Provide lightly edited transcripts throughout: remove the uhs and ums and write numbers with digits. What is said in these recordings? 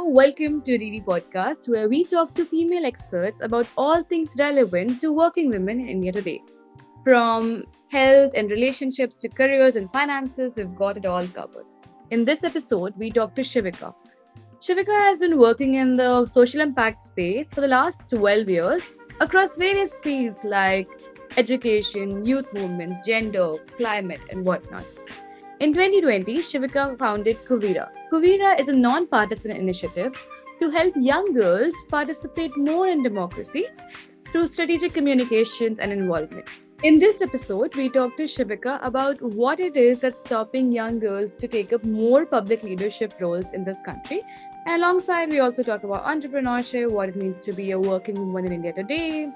welcome to Didi Podcast, where we talk to female experts about all things relevant to working women in India today. From health and relationships to careers and finances, we've got it all covered. In this episode, we talk to Shevika. Shevika has been working in the social impact space for the last 12 years across various fields like education, youth movements, gender, climate, and whatnot. In 2020, Shevika founded Kuviraa. Kuviraa is a non-partisan initiative to help young girls participate more in democracy through strategic communications and involvement. In this episode, we talk to Shevika about what it is that's stopping young girls to take up more public leadership roles in this country. And alongside, we also talk about entrepreneurship, what it means to be a working woman in India today,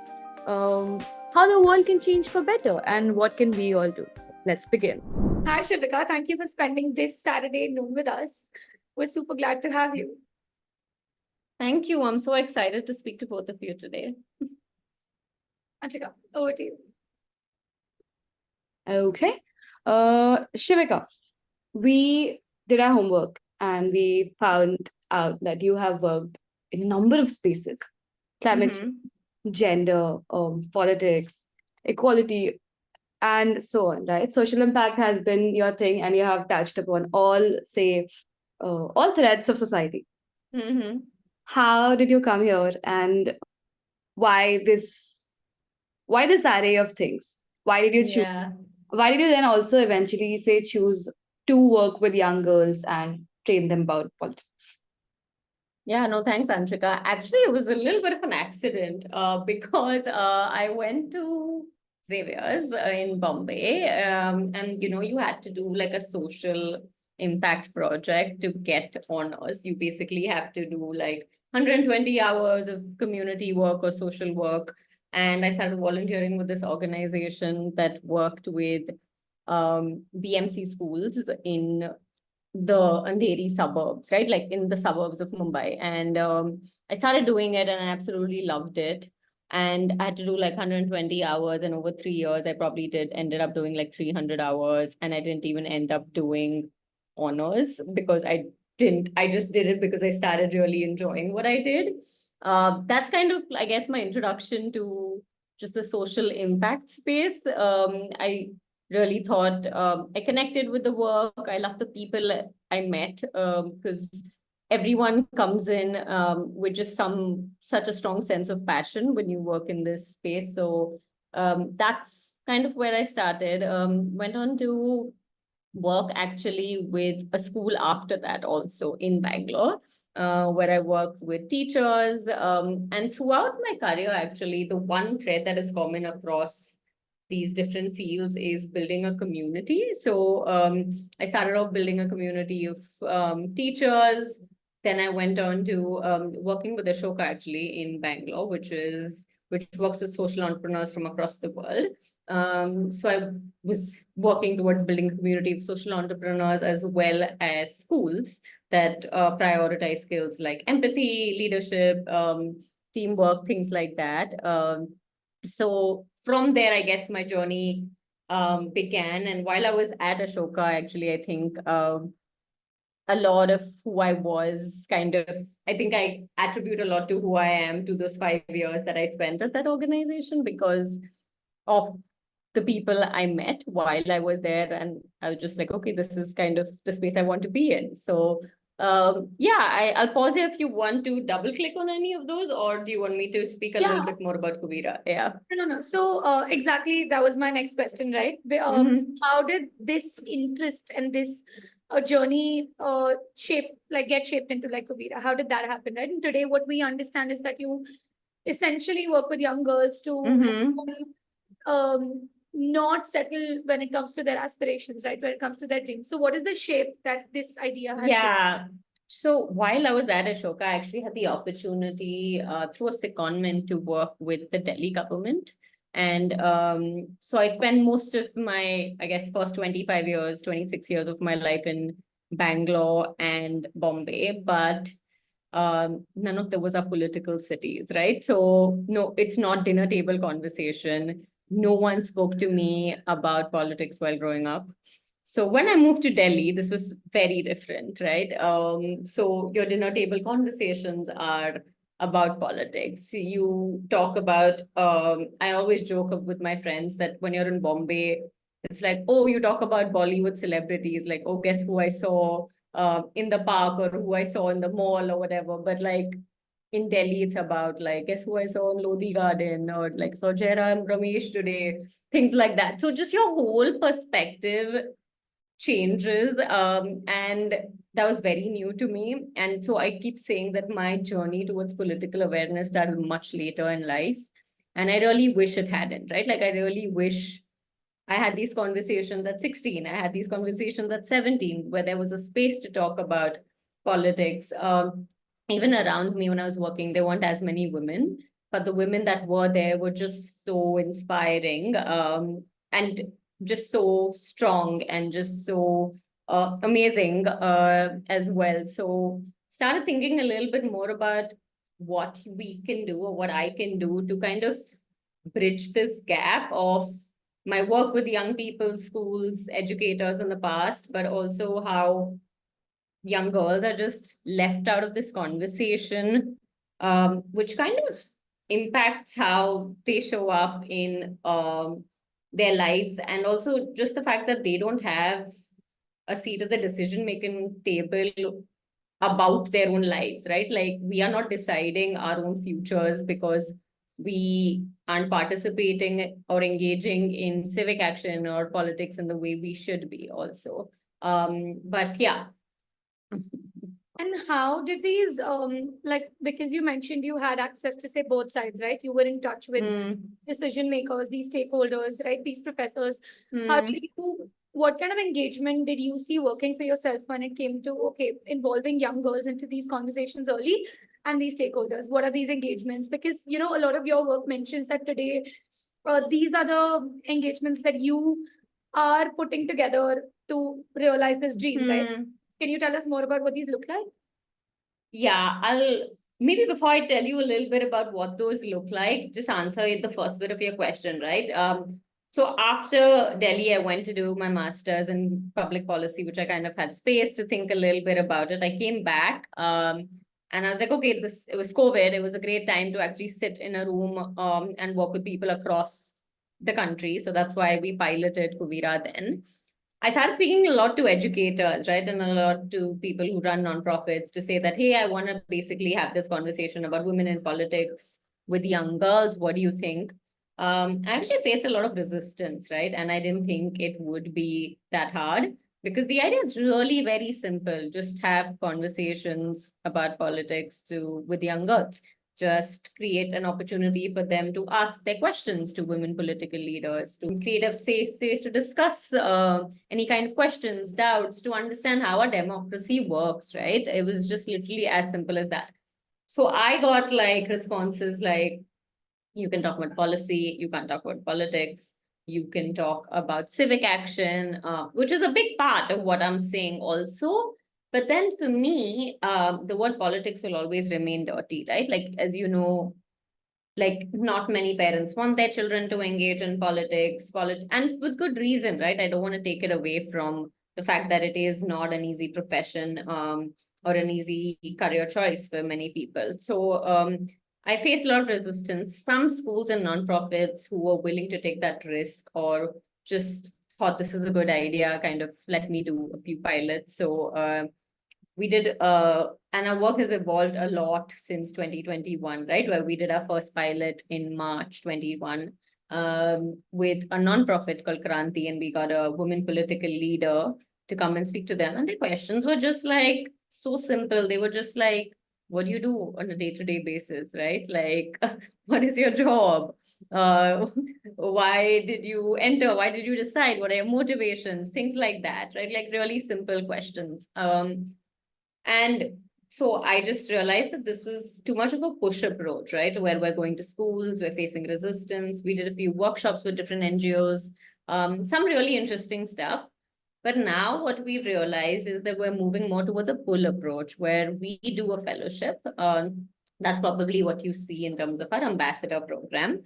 how the world can change for better, and what can we all do. Let's begin. Hi, Shevika. Thank you for spending this Saturday noon with us. We're super glad to have you. Thank you. I'm so excited to speak to both of you today. Anshika, over to you. Okay. Shevika, we did our homework and we found out that you have worked in a number of spaces: climate, gender, politics, equality, and so on, right? Social impact has been your thing, and you have touched upon all threads of society. Mm-hmm. How did you come here, and why this array of things? Why did you choose? Yeah. Why did you then also eventually choose to work with young girls and train them about politics? Yeah, no, thanks, Anshika. Actually, it was a little bit of an accident because I went to Xavier's in Bombay, and you had to do like a social impact project to get honors. You basically have to do like 120 hours of community work or social work. And I started volunteering with this organization that worked with BMC schools in the Andheri suburbs, right? Like in the suburbs of Mumbai. And I started doing it and I absolutely loved it. And I had to do like 120 hours, and over 3 years, I probably ended up doing like 300 hours. And I didn't even end up doing honors because I just did it because I started really enjoying what I did. That's kind of, I guess, my introduction to just the social impact space. I really thought I connected with the work. I love the people I met because everyone comes in with just such a strong sense of passion when you work in this space. So that's kind of where I started. Went on to work actually with a school after that also in Bangalore, where I worked with teachers. And throughout my career, actually, the one thread that is common across these different fields is building a community. So I started off building a community of teachers. Then I went on to working with Ashoka actually in Bangalore, which works with social entrepreneurs from across the world. So I was working towards building a community of social entrepreneurs as well as schools that prioritize skills like empathy, leadership, teamwork, things like that. So from there, I guess my journey began. And while I was at Ashoka, actually, I think a lot of who I was I think I attribute a lot to who I am to those 5 years that I spent at that organization because of the people I met while I was there. And I was just like, okay, this is kind of the space I want to be in. So I'll pause here if you want to double click on any of those, or do you want me to speak a little bit more about Kuviraa? Yeah. No. So exactly, that was my next question, right? How did this interest and this journey get shaped into like Kuviraa? How did that happen, right? And today, what we understand is that you essentially work with young girls to not settle when it comes to their aspirations, right? When it comes to their dreams. So what is the shape that this idea has taken? So while I was at Ashoka, I actually had the opportunity through a secondment to work with the Delhi government. And so I spent most of my, I guess, first 25 years, 26 years of my life in Bangalore and Bombay. But none of those are political cities, right? So no, it's not dinner table conversation. No one spoke to me about politics while growing up. So when I moved to Delhi, this was very different, right? So your dinner table conversations are about politics. You talk about, I always joke with my friends that when you're in Bombay, it's like, oh, you talk about Bollywood celebrities, like, oh, guess who I saw in the park or who I saw in the mall or whatever. But like in Delhi, it's about like, guess who I saw in Lodi Garden or like saw Jairam Ramesh today, things like that. So just your whole perspective changes, and that was very new to me. And so I keep saying that my journey towards political awareness started much later in life, and I really wish it hadn't, right? Like I really wish I had these conversations at 16, I had these conversations at 17 where there was a space to talk about politics. Even around me when I was working, there weren't as many women, but the women that were there were just so inspiring, and just so strong and just so amazing as well. So started thinking a little bit more about what we can do or what I can do to kind of bridge this gap of my work with young people, schools, educators in the past, but also how young girls are just left out of this conversation, which kind of impacts how they show up in their lives. And also just the fact that they don't have a seat at the decision making table about their own lives, right? Like we are not deciding our own futures because we aren't participating or engaging in civic action or politics in the way we should be also. But yeah. And how did these like, because you mentioned you had access to say both sides, right? You were in touch with decision makers, these stakeholders, right? These professors. How did you, what kind of engagement did you see working for yourself when it came to, okay, involving young girls into these conversations early and these stakeholders? What are these engagements? Because, you know, a lot of your work mentions that today, these are the engagements that you are putting together to realize this dream, right? Can you tell us more about what these look like? Yeah, I'll maybe before I tell you a little bit about what those look like, just answer the first bit of your question, right? So after Delhi, I went to do my master's in public policy, which I kind of had space to think a little bit about it. I came back, and I was like, okay, it was COVID. It was a great time to actually sit in a room and work with people across the country. So that's why we piloted Kuviraa then. I started speaking a lot to educators, right? And a lot to people who run nonprofits to say that, hey, I want to basically have this conversation about women in politics with young girls. What do you think? I actually faced a lot of resistance, right? And I didn't think it would be that hard because the idea is really very simple. Just have conversations about politics with young girls. Just create an opportunity for them to ask their questions to women political leaders, to create a safe space to discuss any kind of questions, doubts, to understand how a democracy works, right? It was just literally as simple as that. So I got like responses like, you can talk about policy, you can't talk about politics, you can talk about civic action, which is a big part of what I'm saying also. But then for me, the word politics will always remain dirty, right? Like, as you know, like not many parents want their children to engage in politics, and with good reason, right? I don't want to take it away from the fact that it is not an easy profession, or an easy career choice for many people. So I faced a lot of resistance. Some schools and nonprofits who were willing to take that risk or just thought this is a good idea, kind of let me do a few pilots. So we did, and our work has evolved a lot since 2021, right? Where we did our first pilot in March 21 with a nonprofit called Kranti, and we got a woman political leader to come and speak to them. And the questions were just like so simple. They were just like, what do you do on a day-to-day basis, right? Like, what is your job? Why did you enter? Why did you decide? What are your motivations? Things like that, right? Like really simple questions. And so I just realized that this was too much of a push approach, right? Where we're going to schools, we're facing resistance. We did a few workshops with different NGOs, some really interesting stuff. But now what we've realized is that we're moving more towards a pull approach where we do a fellowship. That's probably what you see in terms of our ambassador program.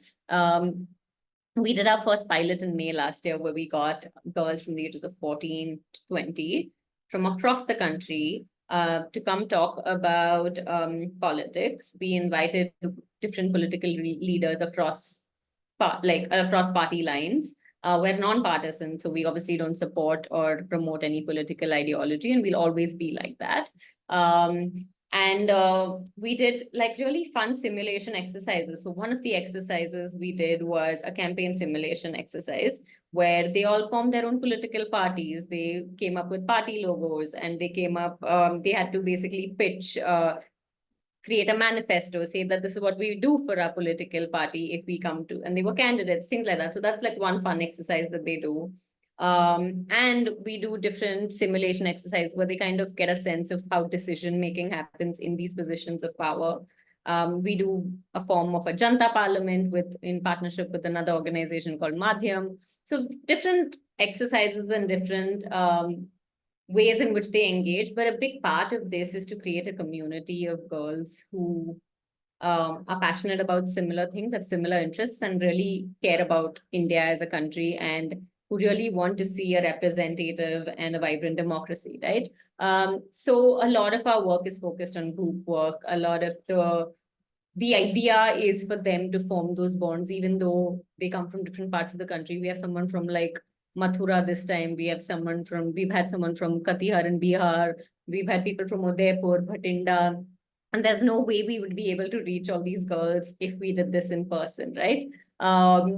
we did our first pilot in May last year, where we got girls from the ages of 14 to 20 from across the country to come talk about politics. We invited different political leaders across across party lines. We're non-partisan, so we obviously don't support or promote any political ideology, and we'll always be like that. And we did like really fun simulation exercises. So one of the exercises we did was a campaign simulation exercise where they all formed their own political parties. They came up with party logos, and they had to basically pitch, create a manifesto, say that this is what we do for our political party if we come to, and they were candidates, things like that. So that's like one fun exercise that they do. And we do different simulation exercises where they kind of get a sense of how decision making happens in these positions of power. We do a form of a Janta Parliament in partnership with another organization called Madhyam. So different exercises and different ways in which they engage. But a big part of this is to create a community of girls who are passionate about similar things, have similar interests, and really care about India as a country, and who really want to see a representative and a vibrant democracy, right? So a lot of our work is focused on group work. A lot of the idea is for them to form those bonds, even though they come from different parts of the country. We have someone from like Mathura this time. We've had someone from Katihar in Bihar. We've had people from Udaipur, Bhatinda. And there's no way we would be able to reach all these girls if we did this in person, right?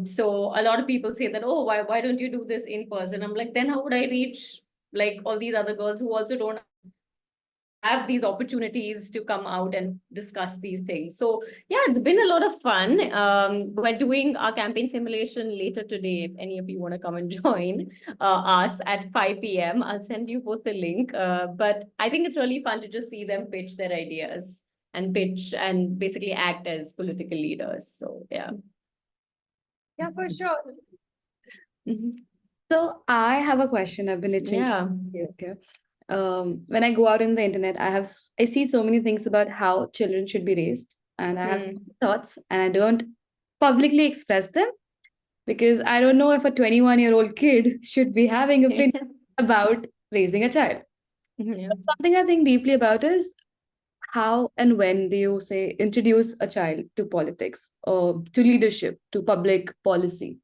So a lot of people say that, oh, why don't you do this in person? I'm like, then how would I reach like all these other girls who also don't have these opportunities to come out and discuss these things? So yeah, it's been a lot of fun. We're doing our campaign simulation later today. If any of you want to come and join us at 5 p.m., I'll send you both the link. But I think it's really fun to just see them pitch their ideas and pitch and basically act as political leaders. So yeah. Yeah, for sure. So I have a question. I've been itching. Yeah. Okay. When I go out in the internet, I see so many things about how children should be raised, and I have so many thoughts, and I don't publicly express them because I don't know if a 21-year-old kid should be having opinion about raising a child. Yeah. But something I think deeply about is how and when do you say introduce a child to politics or to leadership, to public policy?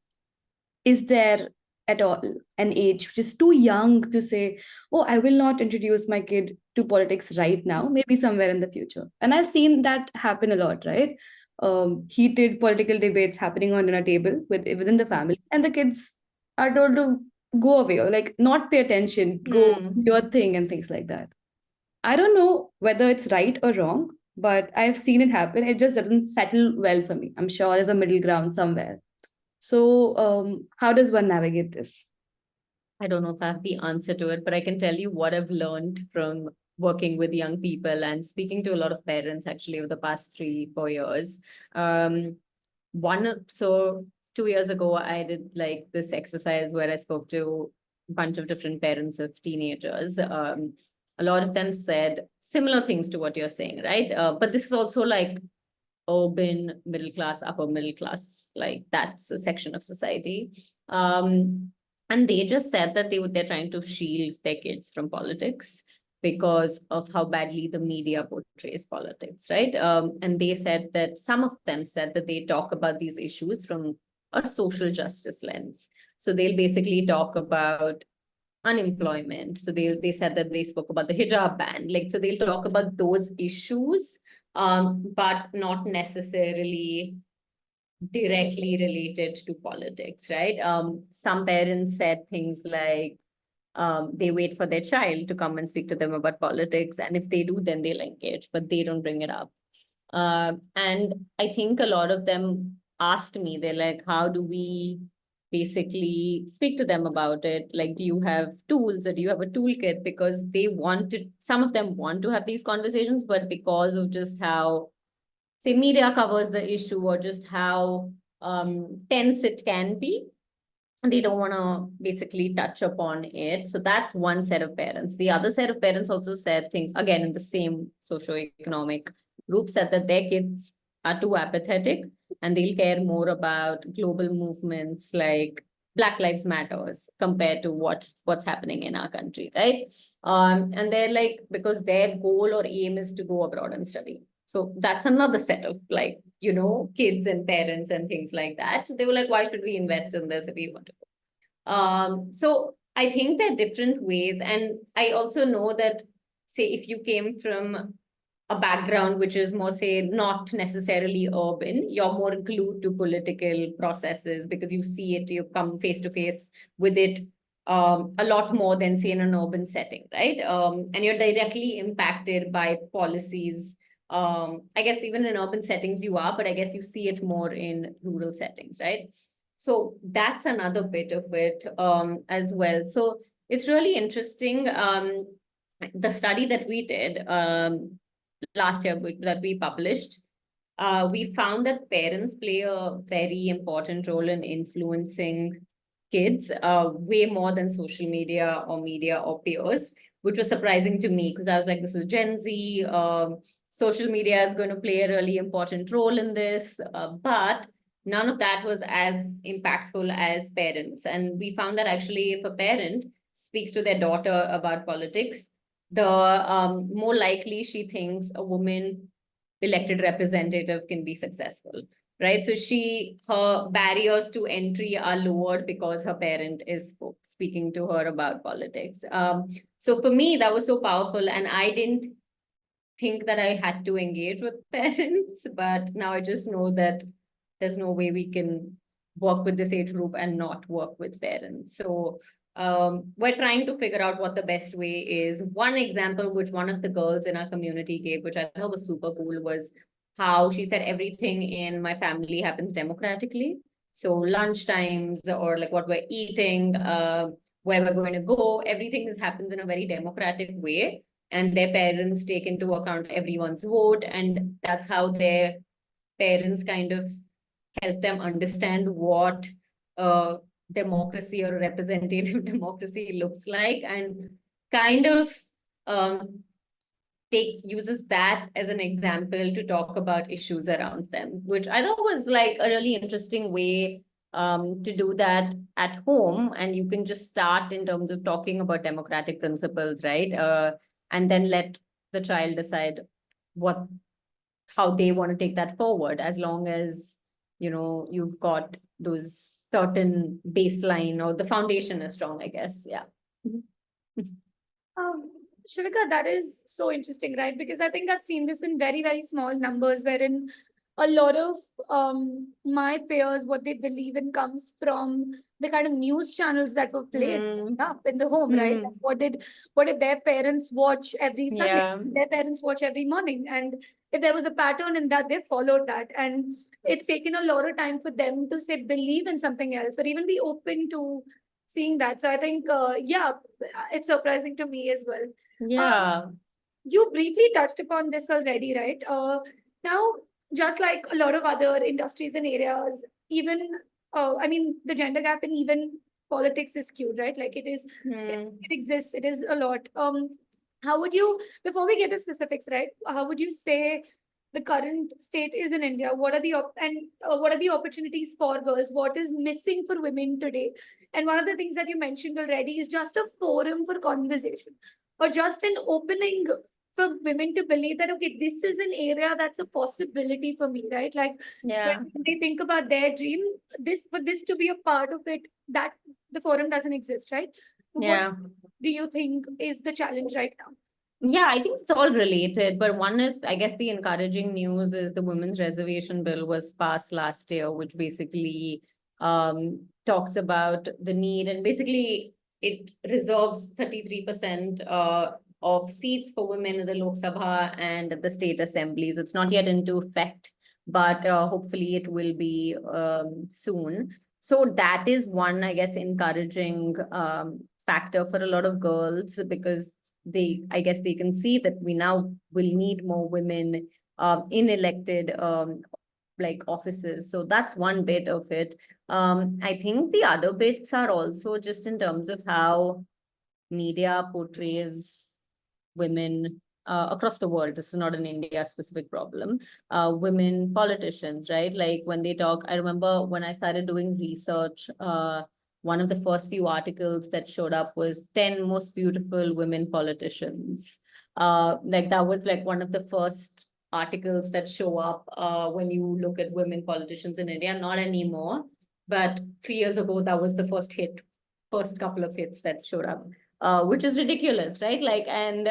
Is there at all an age which is too young to say, oh, I will not introduce my kid to politics right now, maybe somewhere in the future? And I've seen that happen a lot, right? Heated political debates happening on a table within the family, and the kids are told to go away or like not pay attention, go do your thing and things like that. I don't know whether it's right or wrong, but I've seen it happen. It just doesn't settle well for me. I'm sure there's a middle ground somewhere. So, how does one navigate this? I don't know if I have the answer to it, but I can tell you what I've learned from working with young people and speaking to a lot of parents actually over the past 3-4 years. So 2 years ago, I did like this exercise where I spoke to a bunch of different parents of teenagers. A lot of them said similar things to what you're saying, right? But this is also like urban middle class, upper middle class, like that's a section of society. And they just said that they're trying to shield their kids from politics because of how badly the media portrays politics, right? And they said that some of them said that they talk about these issues from a social justice lens. So they'll basically talk about unemployment. So they said that they spoke about the hijab ban. Like, so they'll talk about those issues, but not necessarily directly related to politics, right? Some parents said things like they wait for their child to come and speak to them about politics, and if they do, then they'll engage, but they don't bring it up. And I think a lot of them asked me, they're like, how do we basically speak to them about it? Like, do you have tools or do you have a toolkit? Because some of them want to have these conversations, but because of just how, say, media covers the issue or just how tense it can be, they don't want to basically touch upon it. So that's one set of parents. The other set of parents also said things, again, in the same socioeconomic group, said that their kids are too apathetic. and they'll care more about global movements like Black Lives Matters compared to what's happening in our country, right? And they're like, because their goal or aim is to go abroad and study. So that's another set of like, kids and parents and things like that. So they were like, why should we invest in this if we want to go? So I think there are different ways. And I also know that, say, if you came from a background which is more, say, not necessarily urban, you're more glued to political processes because you see it, you come face to face with it a lot more than, say, in an urban setting, right? And you're directly impacted by policies. I guess even in urban settings you are, but I guess you see it more in rural settings, right? So that's another bit of it as well. So it's really interesting. The study that we did last year that we published, we found that parents play a very important role in influencing kids way more than social media or peers, which was surprising to me because I was like, this is Gen Z. Social media is going to play a really important role in this, but none of that was as impactful as parents. And we found that actually if a parent speaks to their daughter about politics, the more likely she thinks a woman elected representative can be successful, right? So her barriers to entry are lowered because her parent is speaking to her about politics. So for me, that was so powerful. And I didn't think that I had to engage with parents, but now I just know that there's no way we can work with this age group and not work with parents. So we're trying to figure out what the best way is. One example, which one of the girls in our community gave, which I thought was super cool, was how she said everything in my family happens democratically. So lunch times or like what we're eating, where we're going to go, everything happens in a very democratic way. And their parents take into account everyone's vote. And that's how their parents kind of help them understand what democracy or representative democracy looks like, and kind of uses that as an example to talk about issues around them, which I thought was like a really interesting way to do that at home. And you can just start in terms of talking about democratic principles, right? And then let the child decide how they want to take that forward, as long as you've got those certain baseline or the foundation is strong, I guess. Yeah. Shevika, that is so interesting, right? Because I think I've seen this in very, very small numbers, wherein a lot of my peers, what they believe in comes from the kind of news channels that were played up in the home, right? Like what did their parents watch every Sunday? Yeah. Their parents watch every morning, and if there was a pattern in that, they followed that. And it's taken a lot of time for them to say believe in something else or even be open to seeing that. So I think, yeah, it's surprising to me as well. Yeah. You briefly touched upon this already, right? Now, just like a lot of other industries and areas, even, I mean, the gender gap in even politics is skewed, right? Like it exists, it is a lot. How would you, before we get to specifics, right? How would you say the current state is in India? What are the what are the opportunities for girls? What is missing for women today? And one of the things that you mentioned already is just a forum for conversation, or just an opening for women to believe that, okay, this is an area that's a possibility for me, right? Like Yeah. when they think about their dream, for this to be a part of it, that the forum doesn't exist, right? Yeah. What do you think is the challenge right now? Yeah, I think it's all related, but one is, I guess, the encouraging news is the women's reservation bill was passed last year, which basically talks about the need, and basically it reserves 33% of seats for women in the Lok Sabha and the state assemblies. It's not yet into effect, but hopefully it will be soon. So that is one, I guess, encouraging factor for a lot of girls, because I guess they can see that we now will need more women in elected like offices. So that's one bit of it. I think the other bits are also just in terms of how media portrays women across the world. This is not an India specific problem. Women politicians, right? Like when they talk, I remember when I started doing research, one of the first few articles that showed up was 10 most beautiful women politicians. Like that was like one of the first articles that show up when you look at women politicians in India. Not anymore, but 3 years ago, that was the first couple of hits that showed up, which is ridiculous, right? Like, and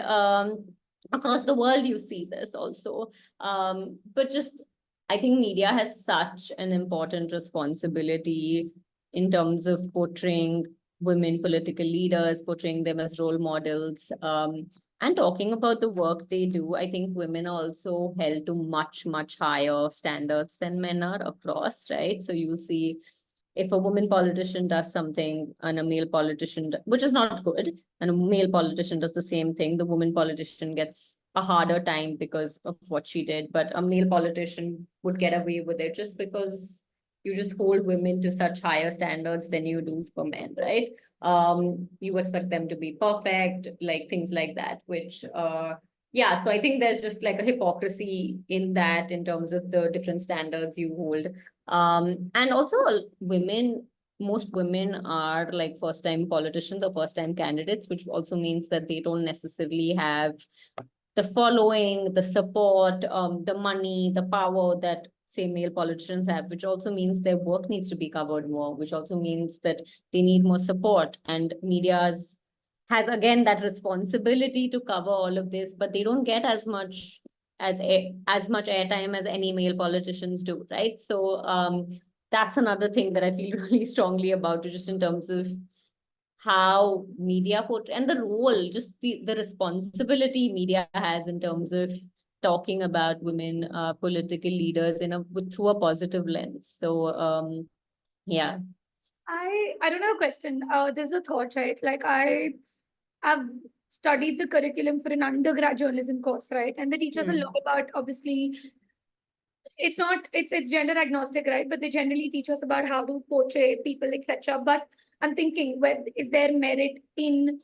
across the world, you see this also. But just, I think media has such an important responsibility in terms of portraying women political leaders, portraying them as role models, and talking about the work they do. I think women are also held to much, much higher standards than men are across, right? So you'll see if a woman politician does something and a male politician, which is not good, and a male politician does the same thing, the woman politician gets a harder time because of what she did. But a male politician would get away with it just because you just hold women to such higher standards than you do for men, right? You expect them to be perfect, like things like that, which yeah, so I think there's just like a hypocrisy in that in terms of the different standards you hold. And also most women are like first time politicians or first time candidates, which also means that they don't necessarily have the following, the support, the money, the power that say male politicians have, which also means their work needs to be covered more, which also means that they need more support. And media's has again that responsibility to cover all of this, but they don't get as much as much airtime as any male politicians do, right? So that's another thing that I feel really strongly about, just in terms of how media portray and the role, just the responsibility media has in terms of talking about women political leaders through a positive lens. So yeah. I don't have a question. There's a thought, right? Like I've studied the curriculum for an undergrad journalism course, right? And they teach us a lot about, obviously, it's gender agnostic, right? But they generally teach us about how to portray people, etc. But I'm thinking, is there merit in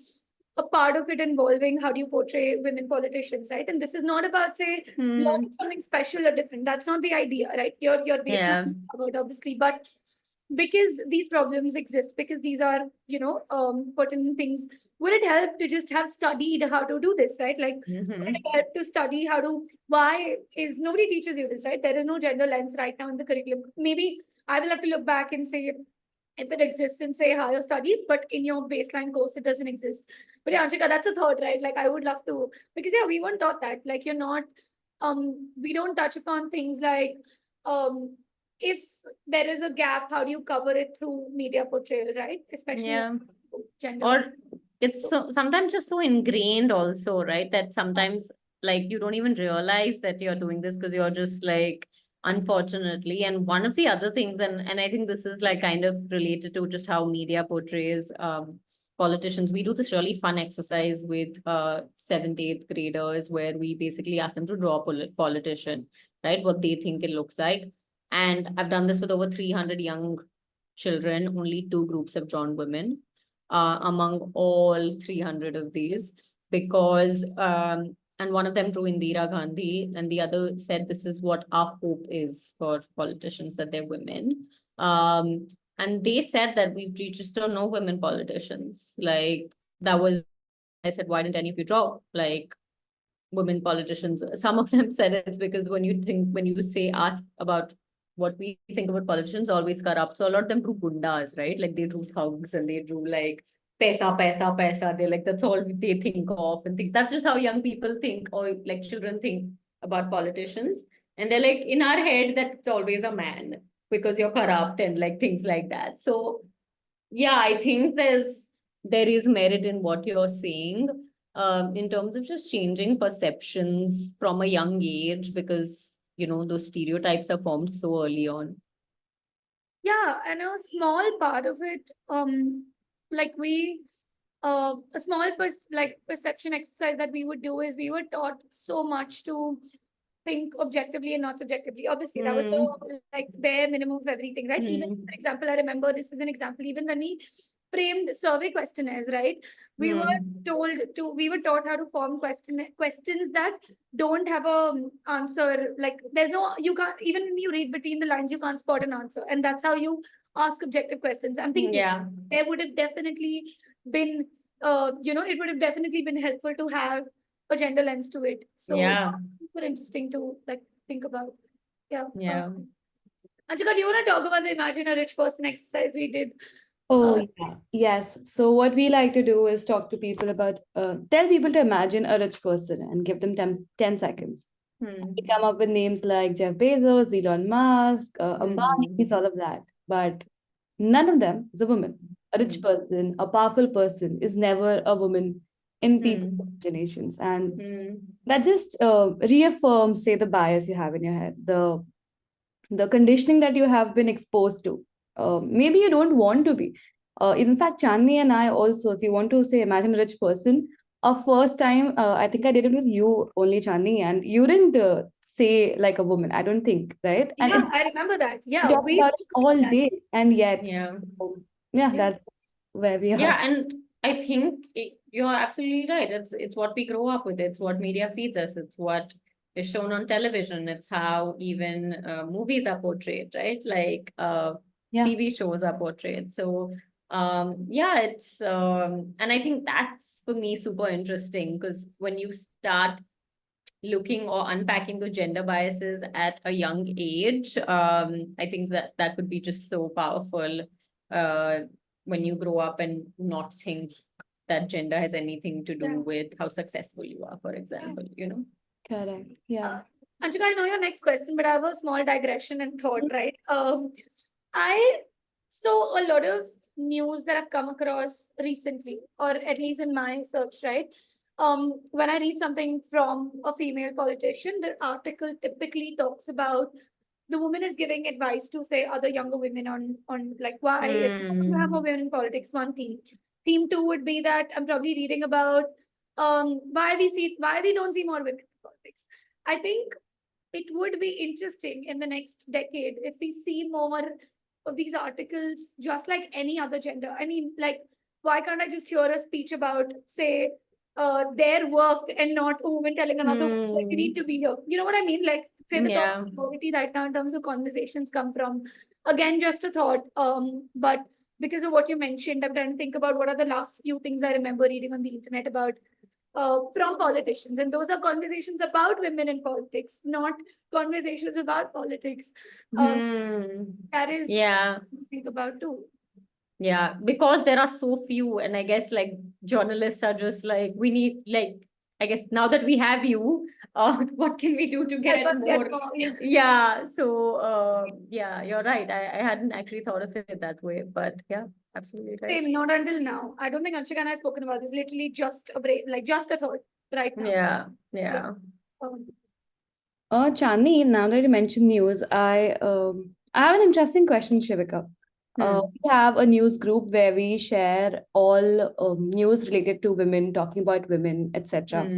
a part of it involving how do you portray women politicians, right? And this is not about, say, learning something special or different. That's not the idea, right? Your baseline covered, obviously, but because these problems exist, because these are, pertinent things, would it help to just have studied how to do this, right? Like, would it help to study why is nobody teaches you this, right? There is no gender lens right now in the curriculum. Maybe I will have to look back and say if it exists in, say, higher studies, but in your baseline course it doesn't exist. But yeah, Anshika, that's a thought, right? Like I would love to, because yeah, we weren't taught that. Like you're not we don't touch upon things like if there is a gap, how do you cover it through media portrayal, right? Especially gender. Or it's sometimes just so ingrained also, right? That sometimes like you don't even realize that you're doing this because you're just like, unfortunately. And one of the other things, and I think this is like kind of related to just how media portrays politicians. We do this really fun exercise with 7th, 8th graders where we basically ask them to draw a politician, right? What they think it looks like. And I've done this with over 300 young children. Only 2 groups have drawn women among all 300 of these, because and one of them drew Indira Gandhi, and the other said, "This is what our hope is for politicians, that they're women." And they said that we just don't know women politicians. Like that was, I said, why didn't any of you draw like women politicians? Some of them said it's because when you ask about what we think about politicians, always corrupt. So a lot of them drew gundas, right? Like they drew thugs and they drew like paisa, paisa, paisa. They're like, that's all they think of and think. That's just how young people think, or like children think about politicians. And they're like, in our head, that's always a man because you're corrupt and like things like that. So yeah, I think there is merit in what you're saying, in terms of just changing perceptions from a young age, because those stereotypes are formed so early on. Yeah, and a small part of it, like a small perception exercise that we would do is we were taught so much to think objectively and not subjectively. Obviously, that was the like bare minimum of everything, right? Even for example, I remember this is an example. Even when we framed survey questionnaires, right? We were we were taught how to form questions that don't have a answer. Like there's no, you can't, even when you read between the lines, you can't spot an answer. And that's how you ask objective questions. I'm thinking Yeah. there would have definitely been, it would have definitely been helpful to have a gender lens to it. So Yeah. super interesting to like think about. Yeah. Yeah. Anshika, do you want to talk about the imagine a rich person exercise we did? Oh, Uh, yeah. Yes. So what we like to do is talk to people about, tell people to imagine a rich person and give them 10 seconds. We come up with names like Jeff Bezos, Elon Musk, Ambani, all of that. But none of them is a woman. A rich person, a powerful person is never a woman in people's imaginations. And that just reaffirms, say, the bias you have in your head, the conditioning that you have been exposed to. Maybe you don't want to be. In fact, Chandni and I also, if you want to say, imagine a rich person, our first time, I think I did it with you only, Chandni, and you didn't say like a woman, I don't think, right? And yeah, it's I remember that. we Yeah, talk we about it spoke all about that. day, and yet, Yeah. yeah, Yeah. that's where we Yeah, are. and I think you're absolutely right. It's what we grow up with. It's what media feeds us. It's what is shown on television. It's how even movies are portrayed, right? Like Yeah, TV shows are portrayed. So yeah, it's and I think that's for me super interesting because when you start looking or unpacking the gender biases at a young age, I think that that could be just so powerful uh, when you grow up and not think that gender has anything to do Yeah. with how successful you are, for example, you know? correct. Yeah. Uh, Anshika, I know your next question, but I have a small digression and thought, right? I so a lot of news that I've come across recently, or at least in my search, right? When I read something from a female politician, the article typically talks about the woman is giving advice to say other younger women on like why it's important to have more women in politics. One theme. Theme two would be that I'm probably reading about why we don't see more women in politics. I think it would be interesting in the next decade if we see more of these articles, just like any other gender. I mean, like, why can't I just hear a speech about, say, their work and not a woman telling another woman, like, you need to be here? You know what I mean? Like, say the term Yeah. majority right now in terms of conversations come from. Again, just a thought. But because of what you mentioned, I'm trying to think about what are the last few things I remember reading on the internet about from politicians. And those are conversations about women in politics, not conversations about politics. Um, that is Yeah. to think about too. Yeah, because there are so few, and I guess like journalists are just like, we need like, I guess now that we have you, what can we do to Help get us get more? more. Yeah. Yeah, so yeah, you're right. I hadn't actually thought of it that way, but yeah, absolutely right. Same, not until now. I don't think Anshika and I have spoken about this. Literally just a break, like just a thought right now. Yeah, Yeah. yeah. Um, Chandni, now that you mentioned news, I have an interesting question, Shivika. We have a news group where we share all news related to women, talking about women, etc.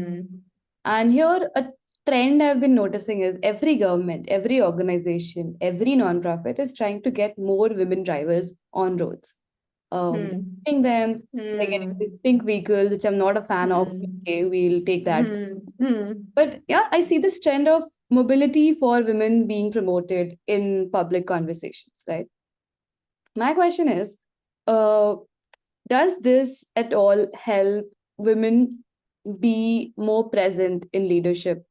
And here, a trend I've been noticing is every government, every organization, every nonprofit is trying to get more women drivers on roads. They're getting them, they're getting these pink vehicles, which I'm not a fan of. Okay, we'll take that. But yeah, I see this trend of mobility for women being promoted in public conversations, right? My question is, uh, does this at all help women be more present in leadership?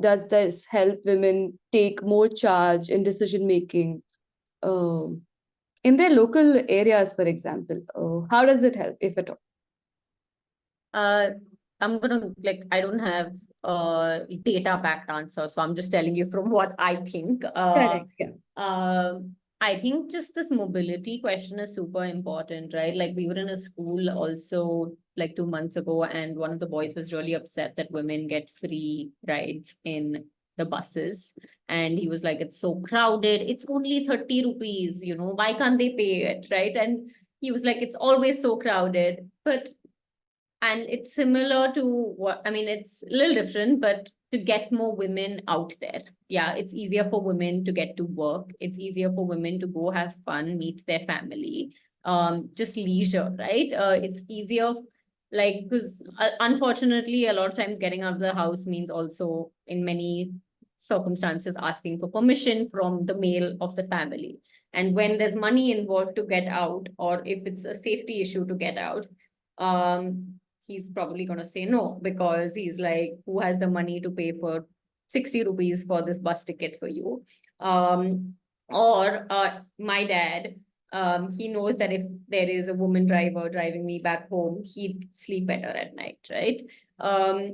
Does this help women take more charge in decision making in their local areas, for example? How does it help, if at all? Uh, I'm gonna like I don't have a data backed answer, so I'm just telling you from what I think. Correct. Yeah. I think just this mobility question is super important, right? Like we were in a school also like 2 months ago, and one of the boys was really upset that women get free rides in the buses. And he was like, it's so crowded, it's only 30 rupees, why can't they pay it, right? And he was like, it's always so crowded. But and it's similar to what, I mean, it's a little different, but to get more women out there. Yeah, it's easier for women to get to work. It's easier for women to go have fun, meet their family. just leisure, right? It's easier, like, because unfortunately, a lot of times getting out of the house means also, in many circumstances, asking for permission from the male of the family. And when there's money involved to get out, or if it's a safety issue to get out, he's probably going to say no, because he's like, who has the money to pay for 60 rupees for this bus ticket for you? Or my dad, he knows that if there is a woman driver driving me back home, he'd sleep better at night, right?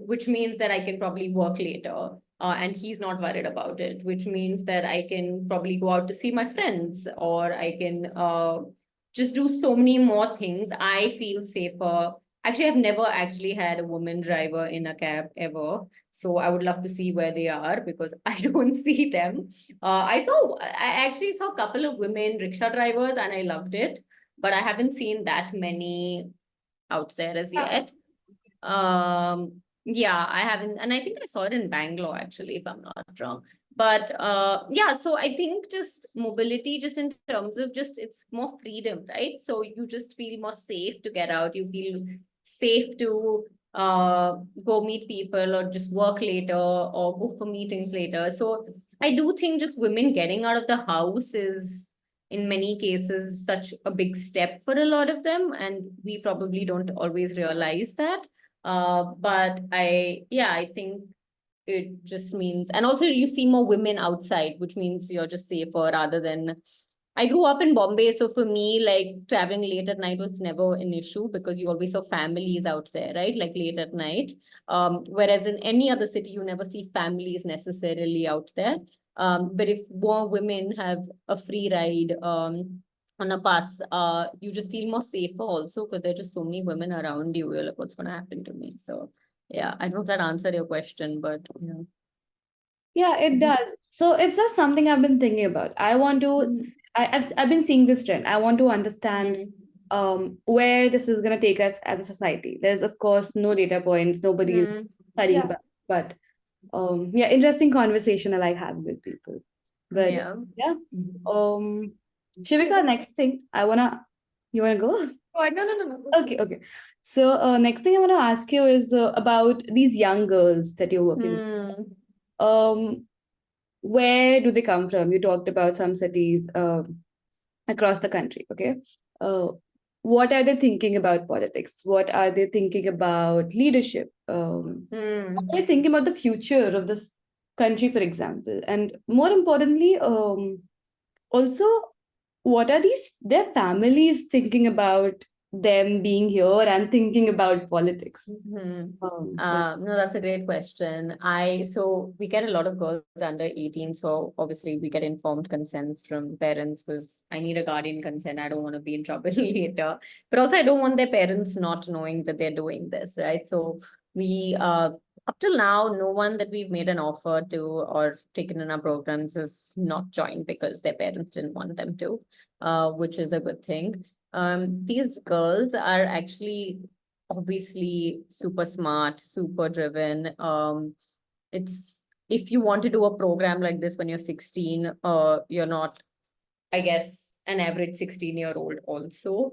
Which means that I can probably work later. And he's not worried about it, which means that I can probably go out to see my friends, or I can just do so many more things. I feel safer. Actually, I've never actually had a woman driver in a cab ever. So I would love to see where they are, because I don't see them. I actually saw a couple of women rickshaw drivers and I loved it, but I haven't seen that many out there as yet. Yeah, I haven't, and I think I saw it in Bangalore actually, if I'm not wrong. But yeah, so I think just mobility, just in terms of just it's more freedom, right? So you just feel more safe to get out. You feel safe to go meet people, or just work later, or go for meetings later. So I do think just women getting out of the house is, in many cases, such a big step for a lot of them, and we probably don't always realize that. But I think it just means, and also you see more women outside, which means you're just safer rather than. I grew up in Bombay, so for me, like, traveling late at night was never an issue, because you always saw families out there, right? Like, late at night. Whereas in any other city, you never see families necessarily out there. But if more women have a free ride on a bus, you just feel more safer also, because there are just so many women around you. You're like, what's going to happen to me? So yeah, I don't know if that answered your question, but yeah. Yeah, it does. So it's just something I've been thinking about. I want to, Mhm. I've been seeing this trend. I want to understand Mhm. where this is going to take us as a society. There's, of course, no data points, nobody is Mhm. studying, Yeah. but yeah, interesting conversation I like having with people. But Yeah. yeah, um, Shivika, Shiva. next thing you wanna go? Oh, no, no, no, no. Okay, okay. So next thing I want to ask you is about these young girls that you're working with. Hmm. Um, where do they come from? You talked about some cities across the country. Okay. Uh, what are they thinking about politics? What are they thinking about leadership? What Hmm. are they thinking about the future of this country, for example? And more importantly, also, what are these their families thinking about them being here and thinking about politics? Hmm. Yeah. No, that's a great question. So we get a lot of girls under 18. So obviously we get informed consents from parents, because I need a guardian consent. I don't want to be in trouble later. But also I don't want their parents not knowing that they're doing this, right? So we up till now, no one that we've made an offer to or taken in our programs has not joined because their parents didn't want them to, which is a good thing. These girls are actually obviously super smart, super driven. It's if you want to do a program like this when you're 16, you're not, I guess, an average 16-year-old also.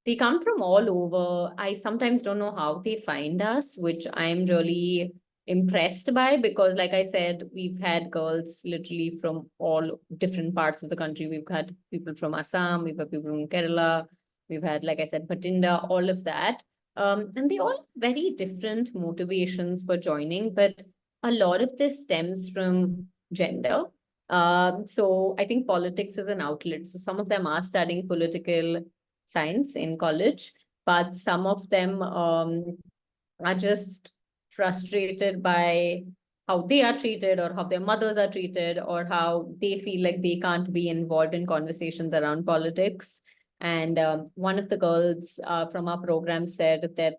They come from all over. I sometimes don't know how they find us, which I'm really impressed by, because, like I said, we've had girls literally from all different parts of the country. We've had people from Assam, we've had people from Kerala, we've had, like I said, Bhatinda, all of that. And they all have very different motivations for joining, but a lot of this stems from gender. So I think politics is an outlet. So some of them are studying political science in college, but some of them are just frustrated by how they are treated, or how their mothers are treated, or how they feel like they can't be involved in conversations around politics. And one of the girls from our program said that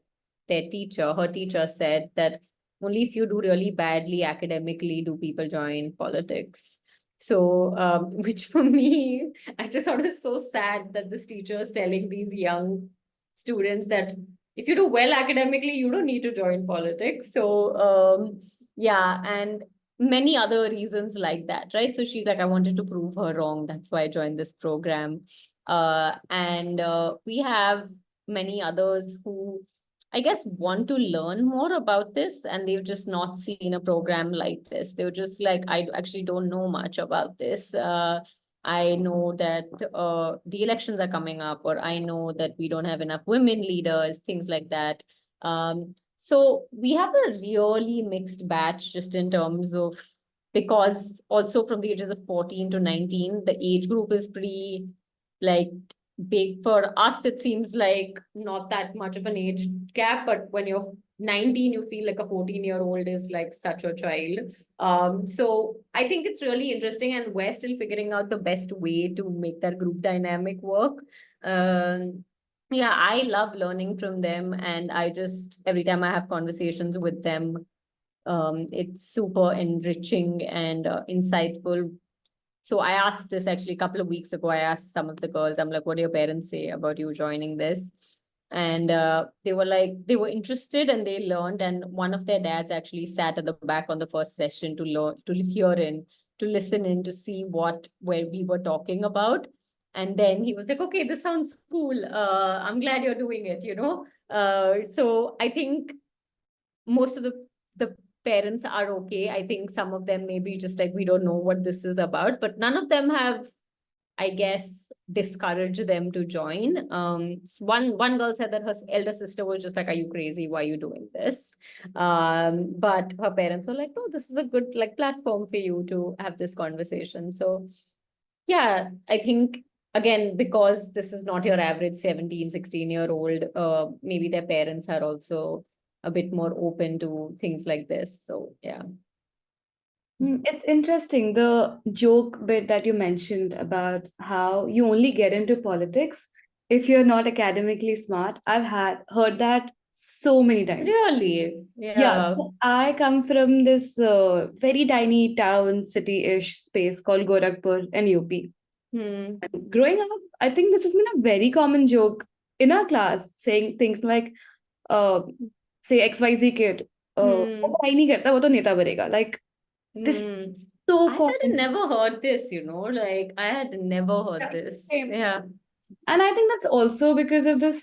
her teacher said that only if you do really badly academically do people join politics. So, which for me, I just thought it was so sad that this teacher is telling these young students that if you do well academically, you don't need to join politics. So, yeah, and many other reasons like that, right? So she's like, I wanted to prove her wrong. That's why I joined this program. And we have many others who, I guess, want to learn more about this, and they've just not seen a program like this. They were just like, I actually don't know much about this. I know that the elections are coming up, or I know that we don't have enough women leaders, things like that. So we have a really mixed batch just in terms of, because also from the ages of 14 to 19, the age group is pretty like big. For us, it seems like not that much of an age gap, but when you're 19, you feel like a 14-year-old is like such a child. So I think it's really interesting, and we're still figuring out the best way to make that group dynamic work. Yeah, I love learning from them, and I just, every time I have conversations with them, it's super enriching and insightful. So I asked this actually a couple of weeks ago. I asked some of the girls, I'm like, what do your parents say about you joining this? And they were like, they were interested and they learned. And one of their dads actually sat at the back on the first session to learn, to hear in, to listen in, to see where we were talking about. And then he was like, okay, this sounds cool. I'm glad you're doing it, you know? So I think most of the parents are okay. I think some of them maybe just like, we don't know what this is about, but none of them have, I guess, discouraged them to join. One girl said that her elder sister was just like, "Are you crazy? Why are you doing this?" But her parents were like, "No, this is a good like platform for you to have this conversation." So yeah, I think again, because this is not your average 17, 16-year-old, maybe their parents are also a bit more open to things like this. So yeah. It's interesting, the joke bit that you mentioned about how you only get into politics if you're not academically smart. I've had heard that so many times. Really? Yeah, Yeah. so I come from this very tiny town, city-ish space called Gorakhpur in UP. Hmm. Growing up, I think this has been a very common joke in our class, saying things like, uh, say XYZ kid, Hmm. वो पढ़ाई नहीं करता वो तो नेता बनेगा. Like this Hmm. so I had common. never heard this, like I had never heard Yeah, this. same. Yeah. And I think that's also because of this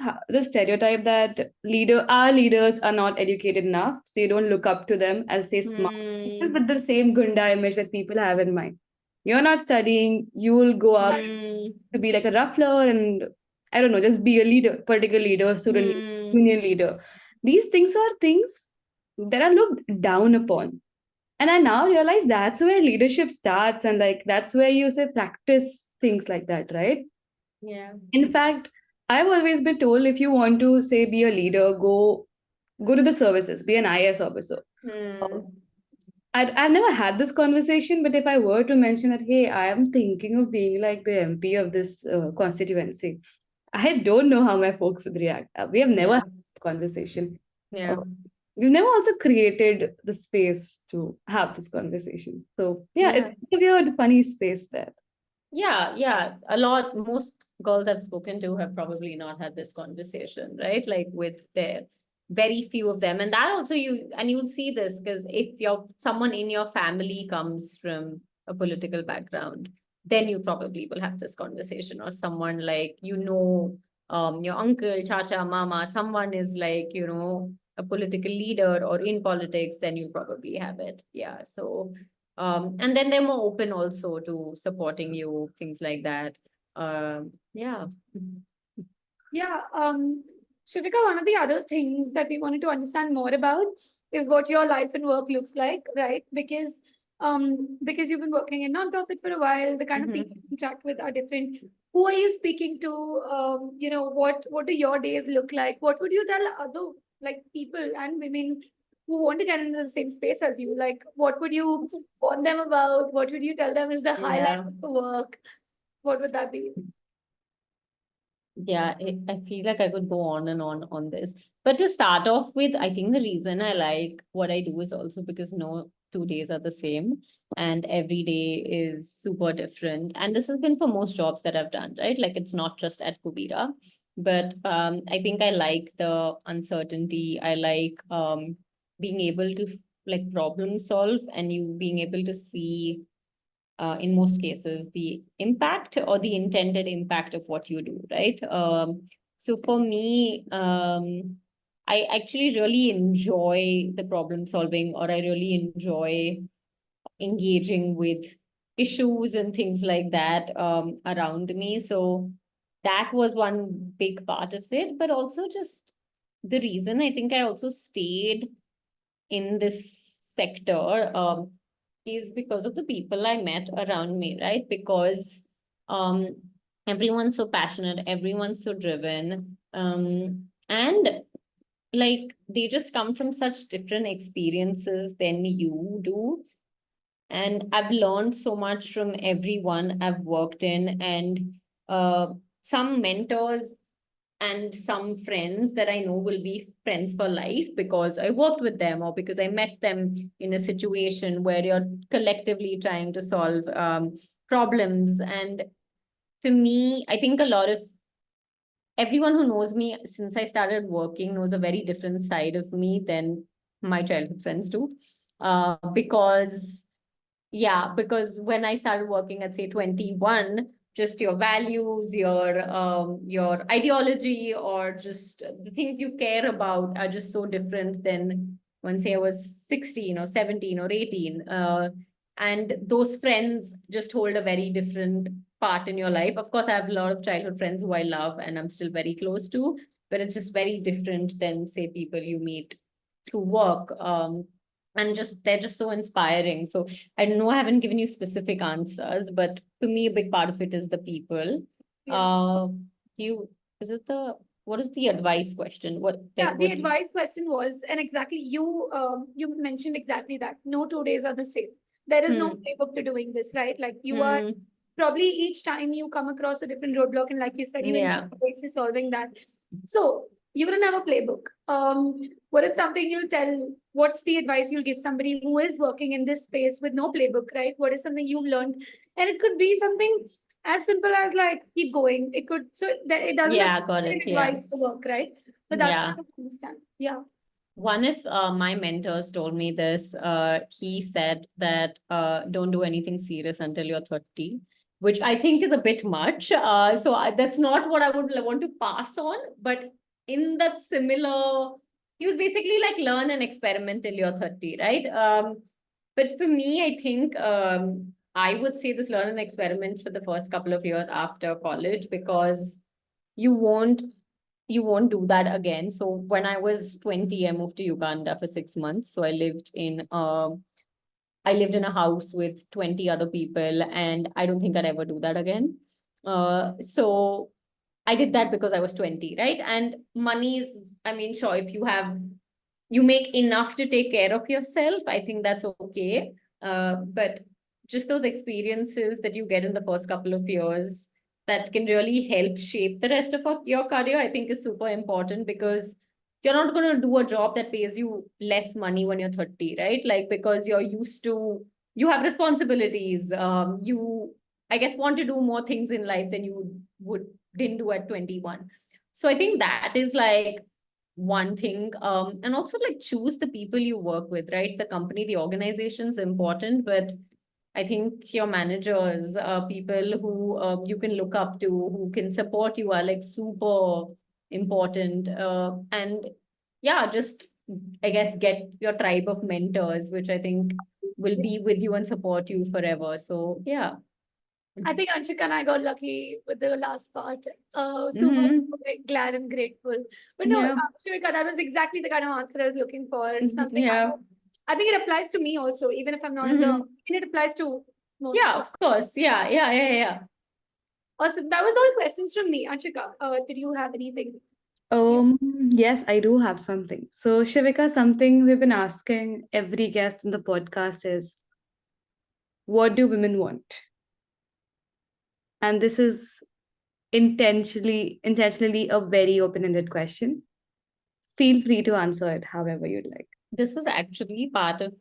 stereotype that our leaders are not educated enough, so you don't look up to them as say smart people Hmm. with the same gunda image that people have in mind. You're not studying, you will go up Hmm. to be like a ruffler and I don't know, just be a leader, political leader, student leader, Hmm. union leader. These things are things that are looked down upon. And I now realize that's where leadership starts, and like that's where you say practice things like that, right? Yeah. In fact, I've always been told if you want to say be a leader, go to the services, be an IS officer. Um, Hmm. I've never had this conversation, but if I were to mention that, hey, I am thinking of being like the MP of this constituency, I don't know how my folks would react. We have never Yeah. had a conversation. Uh, Yeah. we've never also created the space to have this conversation. So yeah, Yeah. it's a weird, funny space there. Yeah, yeah. Most girls I've spoken to have probably not had this conversation, right? Like with their very few of them. And that also you'll see this because if someone in your family comes from a political background, then you probably will have this conversation. Or someone like, your uncle, chacha, mama, someone is like, a political leader or in politics, then you probably have it. Yeah. So and then they're more open also to supporting you, things like that. Yeah. Yeah, Shivika, one of the other things that we wanted to understand more about is what your life and work looks like, right? Because you've been working in nonprofit for a while, the kind of people you interact with are different. Who are you speaking to? What do your days look like? What would you tell other like people and women who want to get into the same space as you? Like, what would you warn them about? What would you tell them is the highlight Yeah. of the work? What would that be? Yeah, I feel like I could go on and on this. But to start off with, I think the reason I like what I do is also because no 2 days are the same and every day is super different. And this has been for most jobs that I've done, right? Like it's not just at Kuviraa, but I think I like the uncertainty. I like being able to like problem solve and you being able to see in most cases the impact or the intended impact of what you do, right? So for me, I actually really enjoy the problem solving, or I really enjoy engaging with issues and things like that around me. So that was one big part of it, but also just the reason I think I also stayed in this sector is because of the people I met around me, right? Because um, everyone's so passionate, everyone's so driven, and like they just come from such different experiences than you do. And I've learned so much from everyone I've worked in, and some mentors and some friends that I know will be friends for life because I worked with them or because I met them in a situation where you're collectively trying to solve problems. And for me, I think a lot of everyone who knows me since I started working knows a very different side of me than my childhood friends do. Because because when I started working at say 21, just your values, your ideology, or just the things you care about are just so different than when say I was 16 or 17 or 18. And those friends just hold a very different part in your life. Of course, I have a lot of childhood friends who I love and I'm still very close to, but it's just very different than say people you meet through work. And just they're just so inspiring. So I know I haven't given you specific answers, but for me, a big part of it is the people. Yeah. Do you, is it the, what is the advice question? What, Yeah, like, the what, advice question was, and exactly you mentioned exactly that. No 2 days are the same. There is no hmm, playbook to doing this, right? Like you are hmm, probably each time you come across a different roadblock, and like you said, even yeah. is solving that. So you wouldn't have a playbook. What is something you'll tell? What's the advice you'll give somebody who is working in this space with no playbook, right? What is something you've learned? And it could be something as simple as like keep going. It could so that it doesn't have Yeah, to got be it. Yeah. advice for work, right? But that's Yeah. what I understand. Yeah. One of my mentors told me this. He said that don't do anything serious until you're 30, which I think is a bit much. That's not what I would want to pass on. But in that similar, he was basically like learn and experiment till you're 30, right? But for me, I think I would say this learn and experiment for the first couple of years after college because you won't you won't do that again. So when I was 20, I moved to Uganda for 6 months. So I lived in a house with 20 other people, and I don't think I'd ever do that again. So I did that because I was 20, right? And money is, I mean, sure, if you make enough to take care of yourself, I think that's okay. But just those experiences that you get in the first couple of years that can really help shape the rest of your career, I think is super important because you're not going to do a job that pays you less money when you're 30, right? Like, because you have responsibilities. I guess, want to do more things in life than you didn't do at 21. So I think that is like one thing. And also like choose the people you work with, right? The company, the organization is important, but I think your managers, people who you can look up to, who can support you are like super important. And yeah, just I guess get your tribe of mentors, which I think will be with you and support you forever. So yeah. I think Anshika and I got lucky with the last part. Super, Hmm. super glad and grateful. But no, Yeah. Shevika, that was exactly the kind of answer I was looking for. Something Yeah. I think it applies to me also, even if I'm not in the, Hmm. and it applies to most Yeah, of. of course. Yeah, yeah, yeah, yeah. Awesome. That was all questions from me. Anshika, did you have anything? You Yes, I do have something. So, Shivika, something we've been asking every guest in the podcast is, what do women want? And this is intentionally a very open-ended question. Feel free to answer it however you'd like. This is actually part of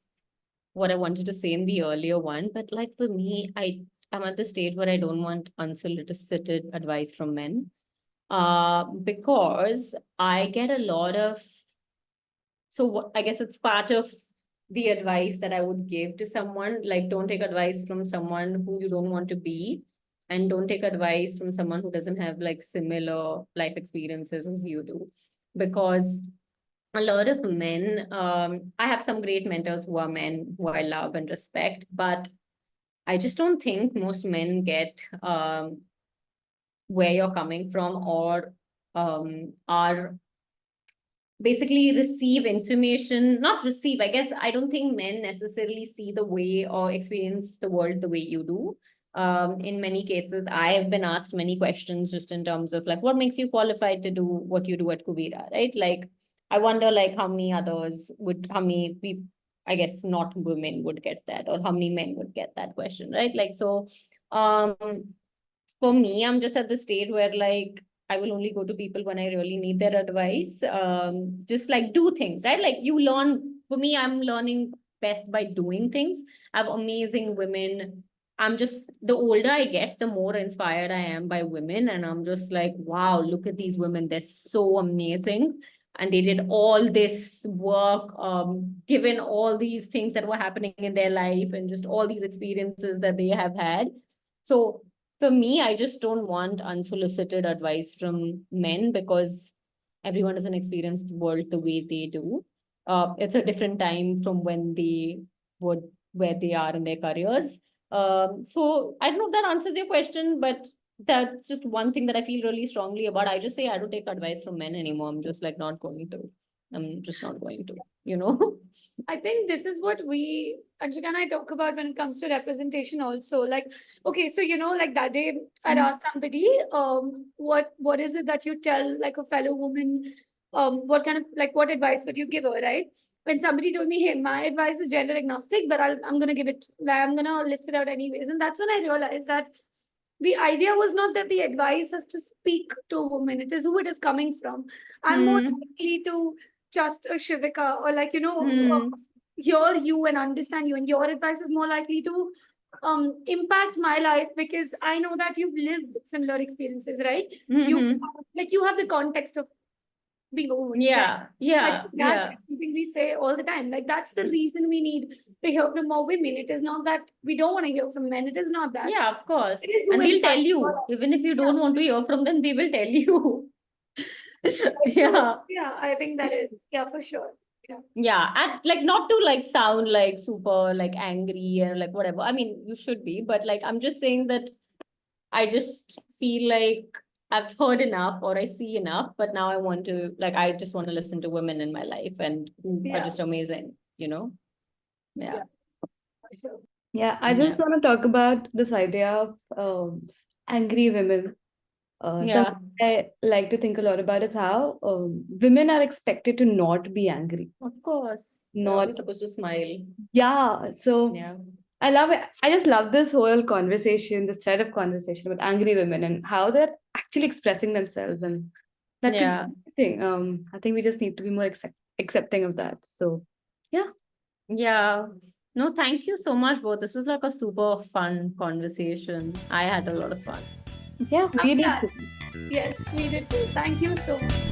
what I wanted to say in the earlier one, but like for me, I'm at the stage where I don't want unsolicited advice from men. Because I get a lot of, so what, I guess it's part of the advice that I would give to someone. Like, don't take advice from someone who you don't want to be, and don't take advice from someone who doesn't have like similar life experiences as you do. Because a lot of men, I have some great mentors who are men who I love and respect, but I just don't think most men get where you're coming from, or are basically receive information, not receive, I guess. I don't think men necessarily see the way or experience the world the way you do. In many cases, I have been asked many questions just in terms of like, what makes you qualified to do what you do at Kuviraa, right? Like, I wonder like how many people, I guess not women would get that, or how many men would get that question, right? Like, so um for me, I'm just at the stage where like I will only go to people when I really need their advice. Just like do things, right? Like you learn. For me, I'm learning best by doing things. I have amazing women. I'm just, the older I get, the more inspired I am by women. And I'm just like, wow, look at these women. They're so amazing. And they did all this work, given all these things that were happening in their life and just all these experiences that they have had. So for me, I just don't want unsolicited advice from men, because everyone doesn't experience the world the way they do. It's a different time from when they would where they are in their careers. So I don't know if that answers your question, but that's just one thing that I feel really strongly about. I just say I don't take advice from men anymore. I'm just like not going to. I'm just not going to, you know? I think this is what we, Anshika and I, talk about when it comes to representation also. Like, okay, so like that day I'd asked somebody, what is it that you tell like a fellow woman, what kind of like what advice would you give her, right? When somebody told me, hey, my advice is gender agnostic, but I'm gonna give it, like, I'm gonna list it out anyways. And that's when I realized that the idea was not that the advice has to speak to a woman, it is who it is coming from. I'm more likely to just a Shevika, or like, hear you and understand you, and your advice is more likely to impact my life, because I know that you've lived similar experiences, right? You like you have the context of being a woman. Yeah, yeah, Like yeah. that's something we say all the time. Like that's the reason we need to hear from more women. It is not that we don't want to hear from men. It is not that. Yeah, of course. It is who And they'll impacts tell your you, life. even if you don't want to hear from them, they will tell you. Yeah. Yeah, I think that is, yeah, for sure. Yeah. Yeah. And like not to like sound like super like angry and like whatever. I mean, you should be, but like I'm just saying that I just feel like I've heard enough, or I see enough, but now I want to like I just want to listen to women in my life and who are Yeah. just amazing, you know? Yeah. For sure. Yeah, I just Yeah. want to talk about this idea of angry women. Yeah. Something I like to think a lot about is how women are expected to not be angry. Of course. They're Not, always supposed to smile. yeah. So Yeah. I love it. I just love this whole conversation, this thread of conversation about angry women and how they're actually expressing themselves, and that could Yeah. be anything. I think we just need to be more accepting of that. So, yeah. Yeah. No, thank you so much, both. This was like a super fun conversation. I had a lot of fun. Yeah, we did Yeah. too. Yes, we did too. Thank you so much.